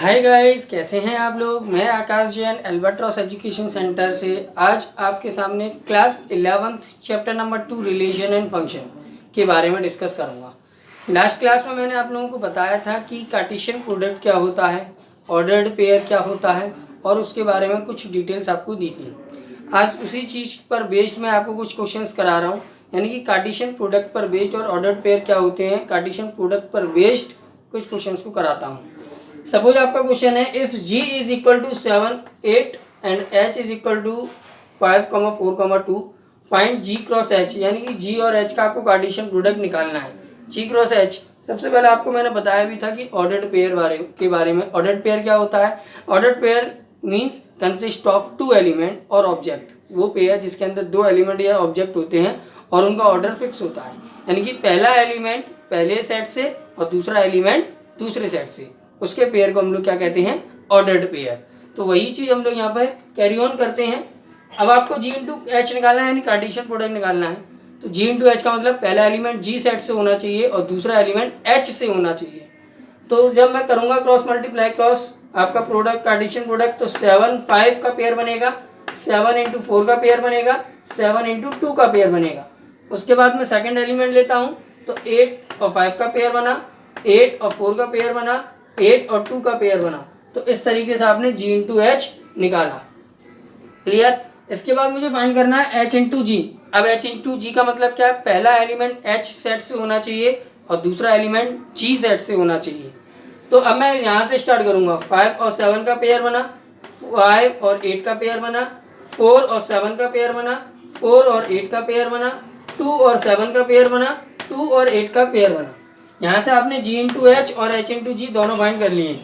Hi guys, कैसे हैं आप लोग। मैं आकाश जैन अल्बाट्रॉस एजुकेशन सेंटर से आज आपके सामने class 11th chapter number 2 relation and function के बारे में डिस्कस करूंगा। लास्ट क्लास में मैंने आप लोगों को बताया था कि कार्टेशियन प्रोडक्ट क्या होता है, ऑर्डर्ड पेयर क्या होता है और उसके बारे में कुछ डिटेल्स आपको दी थी। आज उसी चीज़ पर बेस्ड मैं आपको कुछ क्वेश्चंस करा रहा हूँ, यानी कि कार्टेशियन प्रोडक्ट पर बेस्ड और ऑर्डर्ड पेयर क्या होते हैं, कार्टेशियन प्रोडक्ट पर बेस्ड कुछ क्वेश्चंस को कराता हूँ। सपोज आपका क्वेश्चन है, if g is equal to 7 8 and h is equal to 5, 4, 2 find g cross h, यानी कि g और h का आपको कार्टेशियन प्रोडक्ट निकालना है। g क्रॉस h सबसे पहले आपको मैंने बताया भी था कि ऑर्डर्ड पेयर के बारे में। ऑर्डर्ड पेयर क्या होता है? Ordered pair means consist of 2 element और ऑब्जेक्ट। वो पेयर जिसके अंदर 2 एलिमेंट या ऑब्जेक्ट होते हैं और उनका ऑर्डर फिक्स होता है, यानी कि पहला एलिमेंट पहले सेट से और दूसरा एलिमेंट दूसरे सेट से, उसके पेयर को हम लोग क्या कहते हैं? Ordered pair. तो वही चीज़ हम लोग यहाँ पर कैरी ऑन करते हैं। अब आपको g इंटू एच निकालना है, यानी कार्टेशियन प्रोडक्ट निकालना है। तो g इंटू एच का मतलब पहला एलिमेंट g सेट से होना चाहिए और दूसरा एलिमेंट h से होना चाहिए। तो जब मैं करूँगा क्रॉस मल्टीप्लाई क्रॉस आपका प्रोडक्ट कार्टेशियन प्रोडक्ट, तो 7 5 का पेयर बनेगा, 7 इंटू 4 का पेयर बनेगा, 7 इंटू 2 का पेयर बनेगा। उसके बाद मैं सेकेंड एलिमेंट लेता हूँ, तो 8 और 5 का पेयर बना, 8 और 4 का पेयर बना, 8 और 2 का पेयर बना। तो इस तरीके से आपने g इंटू एच निकाला। क्लियर? इसके बाद मुझे फाइंड करना है h इंटू जी। अब h इंटू जी का मतलब क्या है? पहला एलिमेंट h सेट से होना चाहिए और दूसरा एलिमेंट g सेट से होना चाहिए। तो अब मैं यहाँ से स्टार्ट करूँगा। 5 और 7 का पेयर बना, 5 और 8 का पेयर बना, 4 और 7 का पेयर बना, 4 और 8 का पेयर बना, 2 और 7 का पेयर बना, 2 और 8 का पेयर बना। यहाँ से आपने g इंटू एच और h इंटू जी दोनों फाइंड कर लिए।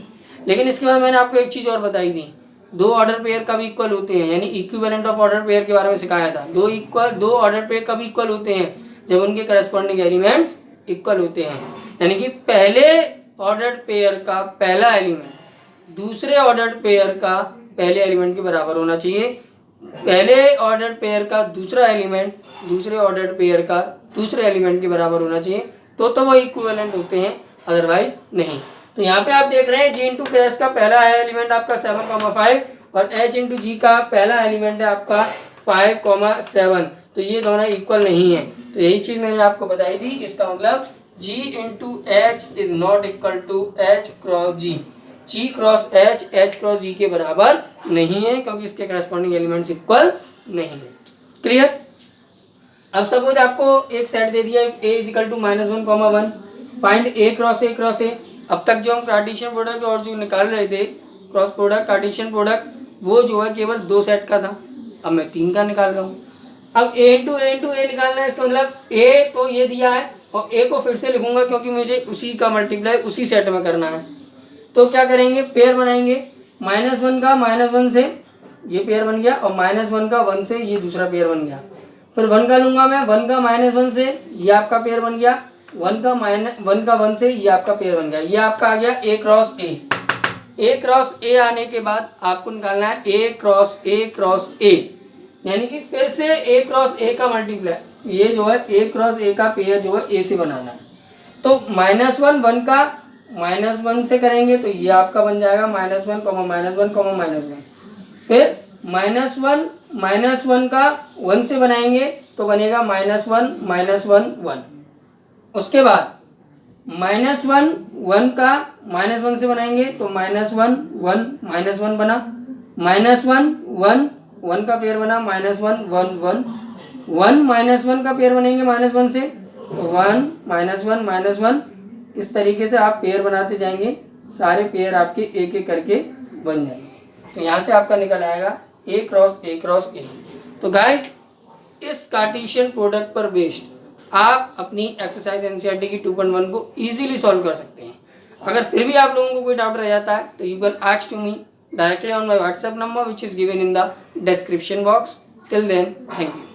लेकिन इसके बाद मैंने आपको एक चीज़ और बताई थी, 2 ऑर्डर पेयर कब इक्वल होते हैं, यानी इक्विवेलेंट ऑफ ऑर्डर पेयर के बारे में सिखाया था। 2 ऑर्डर पेयर कब इक्वल होते हैं? जब उनके करस्पॉन्डिंग एलिमेंट्स इक्वल होते हैं, यानी कि पहले ऑर्डर्ड पेयर का पहला एलिमेंट दूसरे ऑर्डर्ड पेयर का पहले एलिमेंट के बराबर होना चाहिए, पहले ऑर्डर्ड पेयर का दूसरा एलिमेंट दूसरे ऑर्डर्ड पेयर का दूसरे एलिमेंट के बराबर होना चाहिए, तो वो इक्विवेलेंट होते हैं, अदरवाइज नहीं। तो यहाँ पे आप देख रहे हैं g इंटू एच का पहला एलिमेंट आपका 7, 5 और h इंटू जी का पहला एलिमेंट है आपका 5, 7। तो ये दोनों इक्वल नहीं है। तो यही चीज़ मैंने आपको बताई थी। इसका मतलब g into h is not equal to h cross g। g cross h cross g के बराबर नहीं है, क्योंकि इसके करस्पॉन्डिंग एलिमेंट्स इक्वल नहीं है। क्लियर? अब सपोज आपको एक सेट दे दिया a is equal to -1, 1 find a cross a। अब तक जो हम कार्टेशियन प्रोडक्ट और जो निकाल रहे थे क्रॉस प्रोडक्ट कार्टेशियन प्रोडक्ट, वो जो है केवल 2 सेट का था। अब मैं 3 का निकाल रहा हूँ। अब a इंटू a निकालना है। इसका मतलब a तो ये दिया है और a को फिर से लिखूंगा, क्योंकि मुझे उसी का मल्टीप्लाई उसी सेट में करना है। तो क्या करेंगे? पेयर बनाएंगे। -1 का -1 से ये पेयर बन गया और -1 का 1 से ये दूसरा पेयर बन गया। फिर 1 का लूंगा मैं, 1 का -1 से ये आपका पेयर बन गया, 1 का 1 से ये आपका पेयर बन गया। ये आपका आ गया a cross a। a cross a आने के बाद आपको निकालना है a क्रॉस a, यानी कि फिर से a क्रॉस a का मल्टीप्लाई, ये जो है a क्रॉस a का पेयर जो है a से बनाना है। तो -1 का -1 से करेंगे तो ये आपका बन जाएगा -1, फिर -1 का 1 से बनाएंगे तो बनेगा -1, 1। उसके बाद -1 का -1 से बनाएंगे तो -1 बना, -1 का पेयर बना, -1 1 का पेयर बनेंगे -1 से 1 इस तरीके से आप पेयर बनाते जाएंगे। सारे पेयर आपके एक एक करके बन जाएंगे। तो यहाँ से आपका निकल आएगा a क्रॉस a। तो गाइज, इस कार्टेशियन प्रोडक्ट पर बेस्ड आप अपनी एक्सरसाइज एनसीईआरटी की 2.1 को इजीली सॉल्व कर सकते हैं। अगर फिर भी आप लोगों को कोई डाउट रह जाता है तो you can ask to me directly on my WhatsApp number which is given in the description box. Till then, thank you.